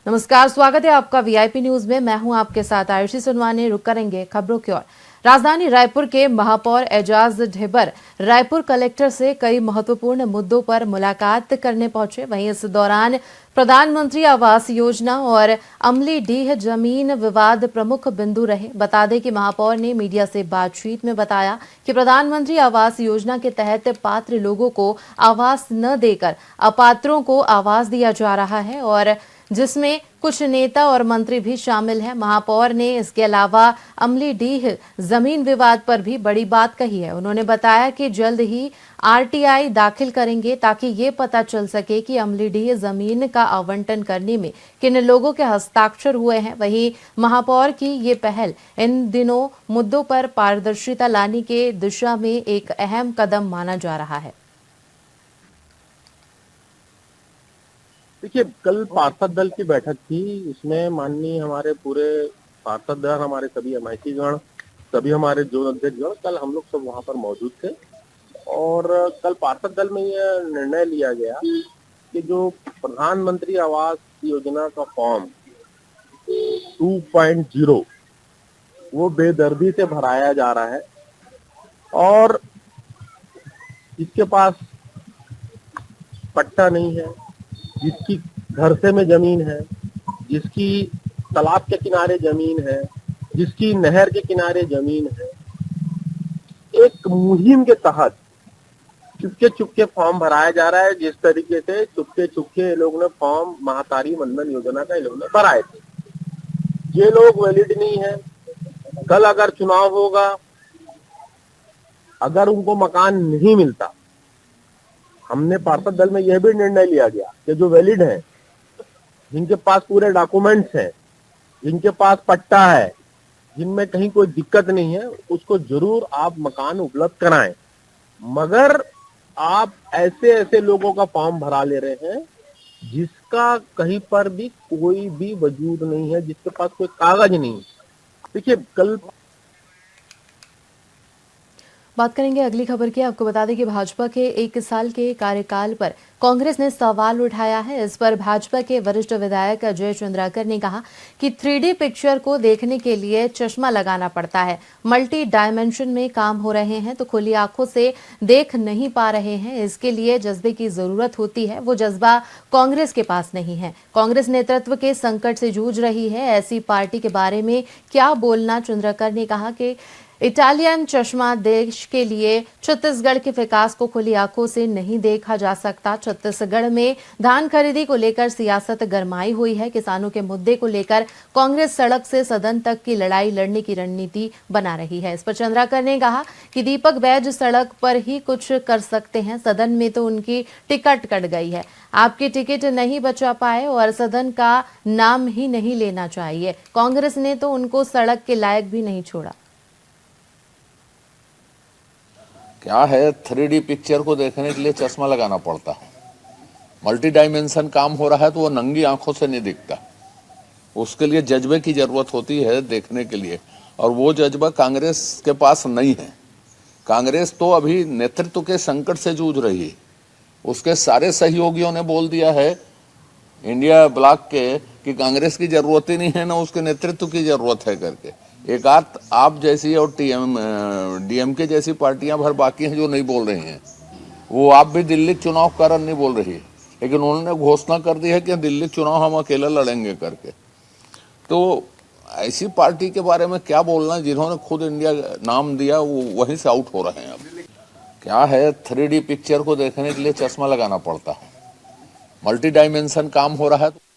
नमस्कार, स्वागत है आपका वीआईपी न्यूज में। मैं हूं आपके साथ आयुषी सुनवानी। रुक करेंगे खबरों की ओर। राजधानी रायपुर के महापौर एजाज ढेबर रायपुर कलेक्टर से कई महत्वपूर्ण मुद्दों पर मुलाकात करने पहुंचे। वहीं इस दौरान प्रधानमंत्री आवास योजना और अमलीडीह जमीन विवाद प्रमुख बिंदु रहे। बता दें कि महापौर ने मीडिया से बातचीत में बताया कि प्रधानमंत्री आवास योजना के तहत पात्र लोगों को आवास न देकर अपात्रों को आवास दिया जा रहा है और जिसमें कुछ नेता और मंत्री भी शामिल हैं। महापौर ने इसके अलावा अमलीडीह जमीन विवाद पर भी बड़ी बात कही है। उन्होंने बताया कि जल्द ही आरटीआई दाखिल करेंगे ताकि ये पता चल सके कि अमलीडीह जमीन का आवंटन करने में किन लोगों के हस्ताक्षर हुए हैं। वहीं महापौर की ये पहल इन दिनों मुद्दों पर पारदर्शिता लाने के दिशा में एक अहम कदम माना जा रहा है। देखिए, कल पार्षद दल की बैठक थी। इसमें माननीय हमारे पूरे पार्षद दल, हमारे सभी एमआईसी गण, सभी हमारे जोन अध्यक्ष गण, कल हम लोग सब वहां पर मौजूद थे। और कल पार्षद दल में यह निर्णय लिया गया कि जो प्रधानमंत्री आवास योजना का फॉर्म 2.0 वो बेदर्दी से भराया जा रहा है। और जिसके पास पट्टा नहीं है, जिसकी घर से में जमीन है, जिसकी तालाब के किनारे जमीन है, जिसकी नहर के किनारे जमीन है, एक मुहिम के तहत चुपके चुपके फॉर्म भराया जा रहा है। जिस तरीके से चुपके चुपके ये लोग ने फॉर्म महातारी वंदन योजना का ये लोग ने भराए थे, ये लोग वैलिड नहीं है। कल अगर चुनाव होगा, अगर उनको मकान नहीं मिलता, हमने पार्षद दल में यह भी निर्णय लिया गया कि जो वैलिड है, जिनके पास पूरे डॉक्यूमेंट्स हैं, जिनके पास पट्टा है, जिनमें कहीं कोई दिक्कत नहीं है, उसको जरूर आप मकान उपलब्ध कराएं। मगर आप ऐसे ऐसे लोगों का फॉर्म भरा ले रहे हैं जिसका कहीं पर भी कोई भी वजूद नहीं है, जिसके पास कोई कागज नहीं। देखिए, कल बात करेंगे अगली खबर की। आपको बता दें कि भाजपा के 1 साल के कार्यकाल पर कांग्रेस ने सवाल उठाया है। इस पर भाजपा के वरिष्ठ विधायक अजय चंद्राकर ने कहा कि 3D पिक्चर को देखने के लिए चश्मा लगाना पड़ता है। मल्टी डायमेंशन में काम हो रहे हैं तो खुली आंखों से देख नहीं पा रहे हैं। इसके लिए जज्बे की जरूरत होती है, वो जज्बा कांग्रेस के पास नहीं है। कांग्रेस नेतृत्व के संकट से जूझ रही है, ऐसी पार्टी के बारे में क्या बोलना। चंद्राकर ने कहा कि इटालियन चश्मा देश के लिए छत्तीसगढ़ के विकास को खुली आंखों से नहीं देखा जा सकता। छत्तीसगढ़ में धान खरीदी को लेकर सियासत गरमाई हुई है। किसानों के मुद्दे को लेकर कांग्रेस सड़क से सदन तक की लड़ाई लड़ने की रणनीति बना रही है। इस पर चंद्राकर ने कहा कि दीपक बैज सड़क पर ही कुछ कर सकते हैं, सदन में तो उनकी टिकट कट गई है। आपकी टिकट नहीं बचा पाए और सदन का नाम ही नहीं लेना चाहिए। कांग्रेस ने तो उनको सड़क के लायक भी नहीं छोड़ा। क्या है, 3D पिक्चर को देखने के लिए चश्मा लगाना पड़ता है। मल्टी डायमेंशन काम हो रहा है तो वो नंगी आंखों से नहीं दिखता। उसके लिए जज्बे की जरूरत होती है देखने के लिए, और वो जज्बा कांग्रेस के पास नहीं है। कांग्रेस तो अभी नेतृत्व के संकट से जूझ रही है। उसके सारे सहयोगियों ने बोल दिया है इंडिया ब्लॉक के कि कांग्रेस की जरूरत ही नहीं है, ना उसके नेतृत्व की जरूरत है करके। एक आध आप जैसी और डीएमके जैसी पार्टियां भर बाकी हैं जो नहीं बोल रही हैं। वो आप भी दिल्ली चुनाव के कारण नहीं बोल रही है, लेकिन उन्होंने घोषणा कर दी है कि दिल्ली चुनाव हम अकेला लड़ेंगे करके। तो ऐसी पार्टी के बारे में क्या बोलना, जिन्होंने खुद इंडिया नाम दिया वो वहीं से आउट हो रहे हैं। अब क्या है, 3D पिक्चर को देखने के लिए चश्मा लगाना पड़ता है। मल्टी डायमेंशन काम हो रहा है।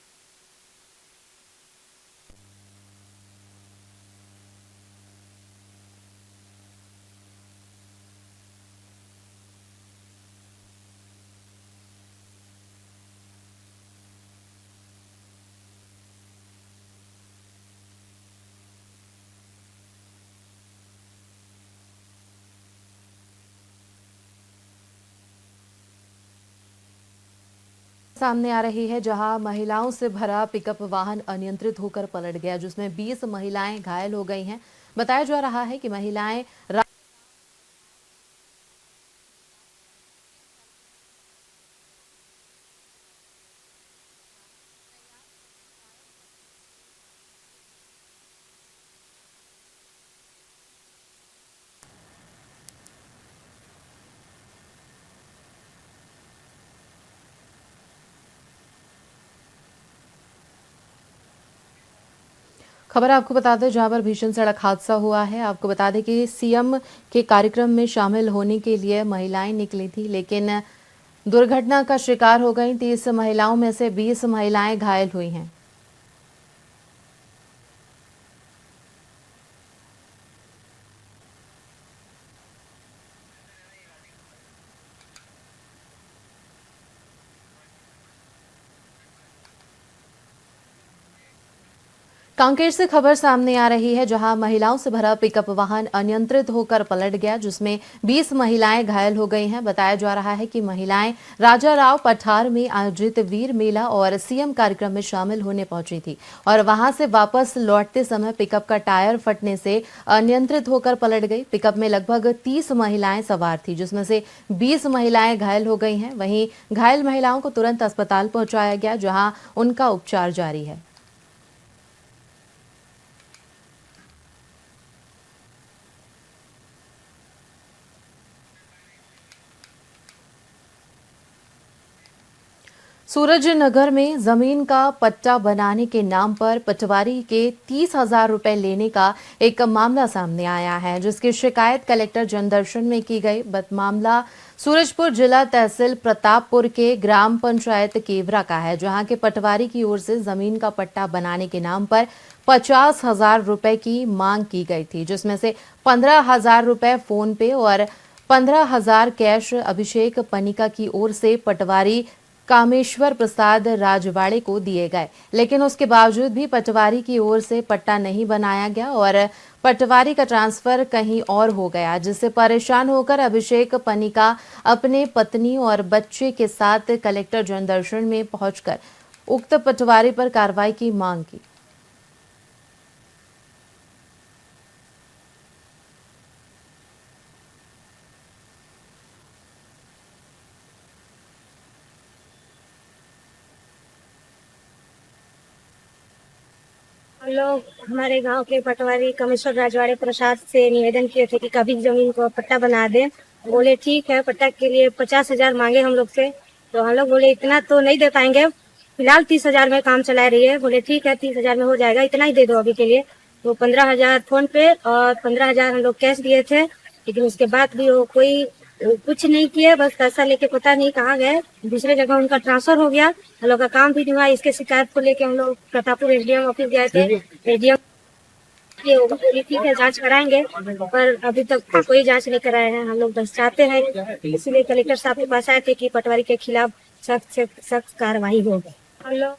सामने आ रही है, जहां महिलाओं से भरा पिकअप वाहन अनियंत्रित होकर पलट गया, जिसमें 20 महिलाएं घायल हो गई हैं। बताया जा रहा है कि महिलाएं खबर आपको बता दें जहां पर भीषण सड़क हादसा हुआ है। आपको बता दें कि सीएम के कार्यक्रम में शामिल होने के लिए महिलाएं निकली थी, लेकिन दुर्घटना का शिकार हो गई। 30 महिलाओं में से 20 महिलाएं घायल हुई हैं। कांकेर से खबर सामने आ रही है, जहां महिलाओं से भरा पिकअप वाहन अनियंत्रित होकर पलट गया, जिसमें 20 महिलाएं घायल हो गई हैं। बताया जा रहा है कि महिलाएं राजा राव पठार में आयोजित वीर मेला और सीएम कार्यक्रम में शामिल होने पहुंची थी और वहां से वापस लौटते समय पिकअप का टायर फटने से अनियंत्रित होकर पलट गई। पिकअप में लगभग 30 महिलाएं सवार थी, जिसमें से 20 महिलाएं घायल हो गई हैं। वहीं घायल महिलाओं को तुरंत अस्पताल पहुंचाया गया, जहां उनका उपचार जारी है। सूरजनगर में जमीन का पट्टा बनाने के नाम पर पटवारी के 30,000 रुपए लेने का एक मामला सामने आया है, जिसकी शिकायत कलेक्टर जनदर्शन में की गई। मामला सूरजपुर जिला तहसील प्रतापपुर के ग्राम पंचायत केवरा का है, जहां के पटवारी की ओर से जमीन का पट्टा बनाने के नाम पर 50,000 रुपए की मांग की गई थी, जिसमें से 15,000 रुपए फोन पे और 15,000 कैश अभिषेक पनिका की ओर से पटवारी कामेश्वर प्रसाद राजवाड़े को दिए गए। लेकिन उसके बावजूद भी पटवारी की ओर से पट्टा नहीं बनाया गया और पटवारी का ट्रांसफर कहीं और हो गया, जिससे परेशान होकर अभिषेक पनिका अपने पत्नी और बच्चे के साथ कलेक्टर जनदर्शन में पहुंचकर उक्त पटवारी पर कार्रवाई की मांग की। हम लोग हमारे गांव के पटवारी कामेश्वर राजवाड़े प्रसाद से निवेदन किए थे कि कभी जमीन को पट्टा बना दें। बोले ठीक है, पट्टा के लिए 50,000 मांगे हम लोग से, तो हम लोग बोले इतना तो नहीं दे पाएंगे, फिलहाल 30,000 में काम चला रही है। बोले ठीक है, 30,000 में हो जाएगा, इतना ही दे दो अभी के लिए। तो 15,000 फोन पे और 15,000 हम लोग कैश दिए थे, लेकिन उसके बाद भी वो कोई कुछ नहीं किए, बस पैसा लेके पता नहीं कहाँ गए, दूसरे जगह उनका ट्रांसफर हो गया। हम लोग का काम भी नहीं हुआ। इसके शिकायत को लेके हम लोग प्रतापपुर एसडीएम ऑफिस गए थे। एसडीएम बोली ठीक है, जांच कराएंगे, पर अभी तक कोई जांच नहीं कराए हैं। हम लोग बस चाहते हैं, इसलिए कलेक्टर साहब के पास आए थे कि पटवारी के खिलाफ सख्त से सख्त कार्रवाई हो। हम लोग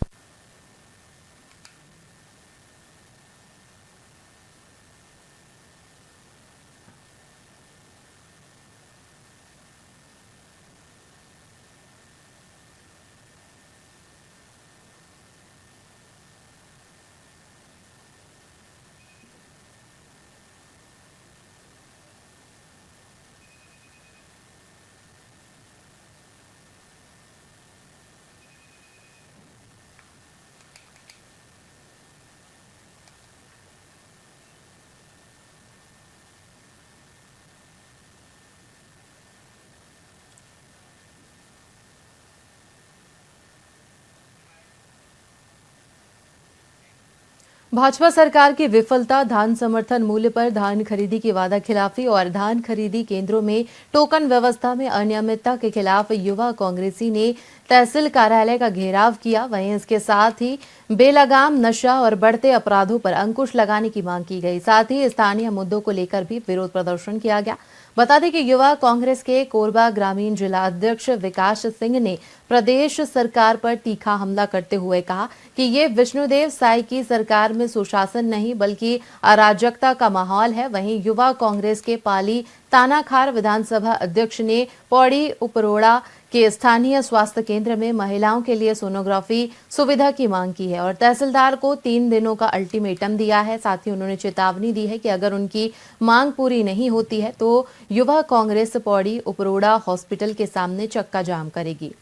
भाजपा सरकार की विफलता, धान समर्थन मूल्य पर धान खरीदी की वादा खिलाफी और धान खरीदी केंद्रों में टोकन व्यवस्था में अनियमितता के खिलाफ युवा कांग्रेसी ने तहसील कार्यालय का घेराव किया। वहीं इसके साथ ही बेलगाम नशा और बढ़ते अपराधों पर अंकुश लगाने की मांग की गई। साथ ही स्थानीय मुद्दों को लेकर भी विरोध प्रदर्शन किया गया। बता दें कि युवा कांग्रेस के कोरबा ग्रामीण जिला अध्यक्ष विकास सिंह ने प्रदेश सरकार पर तीखा हमला करते हुए कहा कि ये विष्णुदेव साई की सरकार में सुशासन नहीं बल्कि अराजकता का माहौल है। वहीं युवा कांग्रेस के पाली तानाखार विधानसभा अध्यक्ष ने पौड़ी उपरोड़ा के स्थानीय स्वास्थ्य केंद्र में महिलाओं के लिए सोनोग्राफी सुविधा की मांग की है और तहसीलदार को 3 दिनों का अल्टीमेटम दिया है। साथ ही उन्होंने चेतावनी दी है कि अगर उनकी मांग पूरी नहीं होती है तो युवा कांग्रेस पौड़ी उपरोड़ा हॉस्पिटल के सामने चक्का जाम करेगी।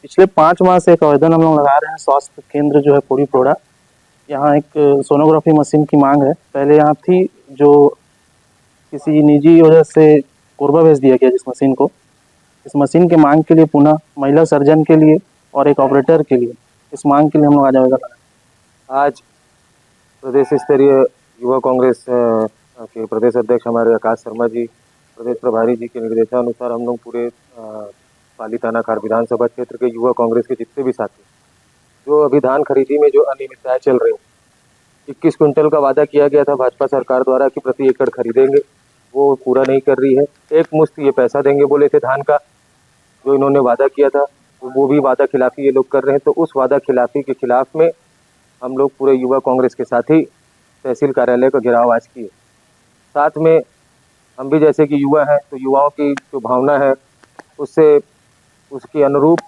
पिछले 5 माह से एक आवेदन हम लोग लगा रहे हैं। स्वास्थ्य केंद्र जो है पौड़ी उपरोड़ा, यहाँ एक सोनोग्राफी मशीन की मांग है। पहले यहाँ थी, जो किसी निजी वजह से कोरबा भेज दिया गया जिस मशीन को। इस मशीन की मांग के लिए पुनः महिला सर्जन के लिए और एक ऑपरेटर के लिए इस मांग के लिए हम लोग आज आवेदन लगाए। आज प्रदेश स्तरीय युवा कांग्रेस के प्रदेश अध्यक्ष हमारे आकाश शर्मा जी, प्रदेश प्रभारी जी के निर्देशानुसार हम लोग पूरे पाली थानाखार विधानसभा क्षेत्र के युवा कांग्रेस के जितने भी साथी जो अभी धान खरीदी में जो अनियमितताएं चल रही हैं, 21 क्विंटल का वादा किया गया था भाजपा सरकार द्वारा कि प्रति एकड़ खरीदेंगे, वो पूरा नहीं कर रही है। एक मुश्त ये पैसा देंगे बोले थे धान का, जो इन्होंने वादा किया था वो भी वादा खिलाफी ये लोग कर रहे हैं। तो उस वादा खिलाफी के खिलाफ में हम लोग पूरे युवा कांग्रेस के साथी तहसील कार्यालय का घेराव आज किए। साथ में हम भी जैसे कि युवा हैं तो युवाओं की जो भावना है उससे उसके अनुरूप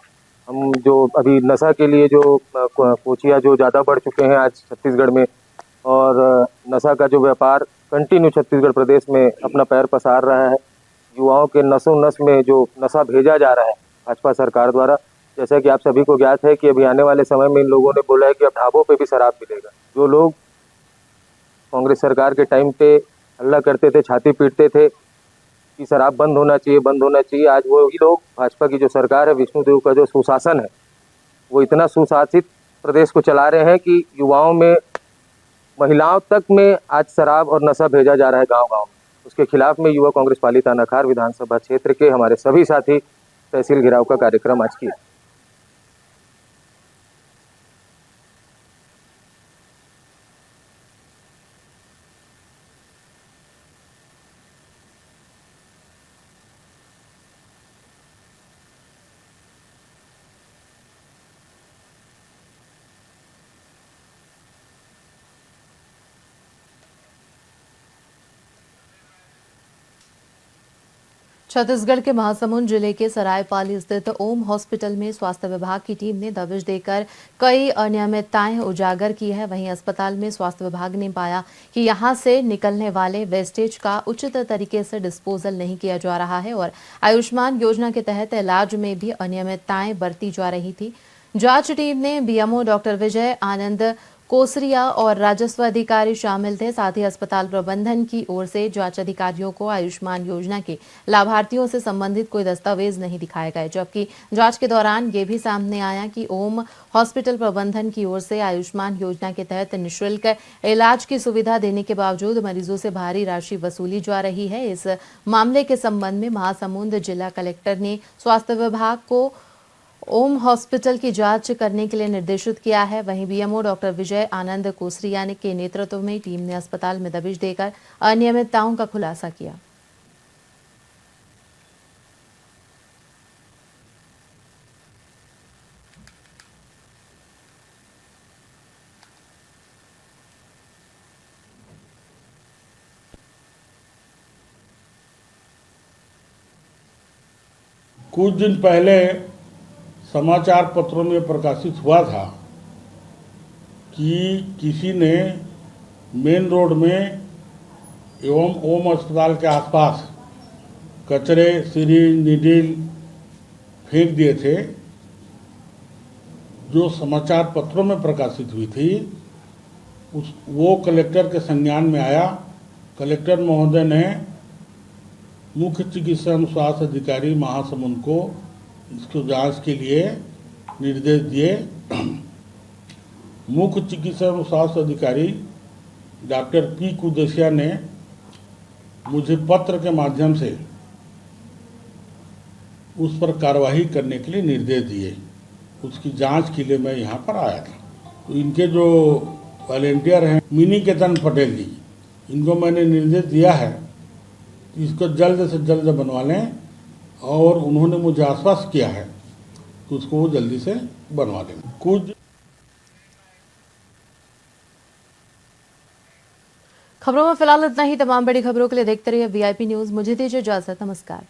हम जो अभी नशा के लिए जो कोचिया जो ज़्यादा बढ़ चुके हैं आज छत्तीसगढ़ में, और नशा का जो व्यापार कंटिन्यू छत्तीसगढ़ प्रदेश में अपना पैर पसार रहा है, युवाओं के नसों नस में जो नशा भेजा जा रहा है भाजपा सरकार द्वारा, जैसा कि आप सभी को ज्ञात है कि अभी आने वाले समय में इन लोगों ने बोला है कि अब ढाबों पे भी शराब मिलेगा। जो लोग कांग्रेस सरकार के टाइम पे हल्ला करते थे, छाती पीटते थे कि शराब बंद होना चाहिए, बंद होना चाहिए, आज वही लोग भाजपा की जो सरकार है, विष्णुदेव का जो सुशासन है, वो इतना सुशासित प्रदेश को चला रहे हैं कि युवाओं में, महिलाओं तक में आज शराब और नशा भेजा जा रहा है गांव-गांव में। उसके खिलाफ में युवा कांग्रेस पाली थानाखार विधानसभा क्षेत्र के हमारे सभी साथी तहसील घेराव का कार्यक्रम आज किया। छत्तीसगढ़ के महासमुंद जिले के सरायपाली स्थित ओम हॉस्पिटल में स्वास्थ्य विभाग की टीम ने दबिश देकर कई अनियमितताएं उजागर की है। वहीं अस्पताल में स्वास्थ्य विभाग ने पाया कि यहां से निकलने वाले वेस्टेज का उचित तरीके से डिस्पोजल नहीं किया जा रहा है और आयुष्मान योजना के तहत इलाज में भी अनियमितताएं बरती जा रही थी। जांच टीम ने बीएमओ डॉक्टर विजय आनंद कोसरिया और राजस्व अधिकारी शामिल थे। साथ ही अस्पताल प्रबंधन की ओर से जांच अधिकारियों को आयुष्मान योजना के लाभार्थियों से संबंधित कोई दस्तावेज नहीं दिखाए गए, जबकि जांच के दौरान ये भी सामने आया कि ओम हॉस्पिटल प्रबंधन की ओर से आयुष्मान योजना के तहत निःशुल्क इलाज की सुविधा देने के बावजूद मरीजों से भारी राशि वसूली जा रही है। इस मामले के संबंध में महासमुंद जिला कलेक्टर ने स्वास्थ्य विभाग को ओम हॉस्पिटल की जांच करने के लिए निर्देशित किया है। वहीं बीएमओ डॉक्टर विजय आनंद कोसरिया के नेतृत्व में टीम ने अस्पताल में दबिश देकर अनियमितताओं का खुलासा किया। कुछ दिन पहले समाचार पत्रों में प्रकाशित हुआ था कि किसी ने मेन रोड में एवं ओम अस्पताल के आसपास कचरे, सिरिंज, नीडल फेंक दिए थे, जो समाचार पत्रों में प्रकाशित हुई थी। वो कलेक्टर के संज्ञान में आया। कलेक्टर महोदय ने मुख्य चिकित्सा एवं स्वास्थ्य अधिकारी महासमुंद को इसको जांच के लिए निर्देश दिए। मुख्य चिकित्सा एवं स्वास्थ्य अधिकारी डॉक्टर पी कुदेसिया ने मुझे पत्र के माध्यम से उस पर कार्रवाई करने के लिए निर्देश दिए। उसकी जांच के लिए मैं यहाँ पर आया था। तो इनके जो वॉलेंटियर हैं मिनीकेतन पटेल जी, इनको मैंने निर्देश दिया है कि इसको जल्द से जल्द बनवा लें, और उन्होंने मुझे आश्वस्त किया है कि उसको वो जल्दी से बनवा देंगे। कुछ खबरों में फिलहाल इतना ही। तमाम बड़ी खबरों के लिए देखते रहिए वीआईपी न्यूज। मुझे दीजिए इजाजत। नमस्कार।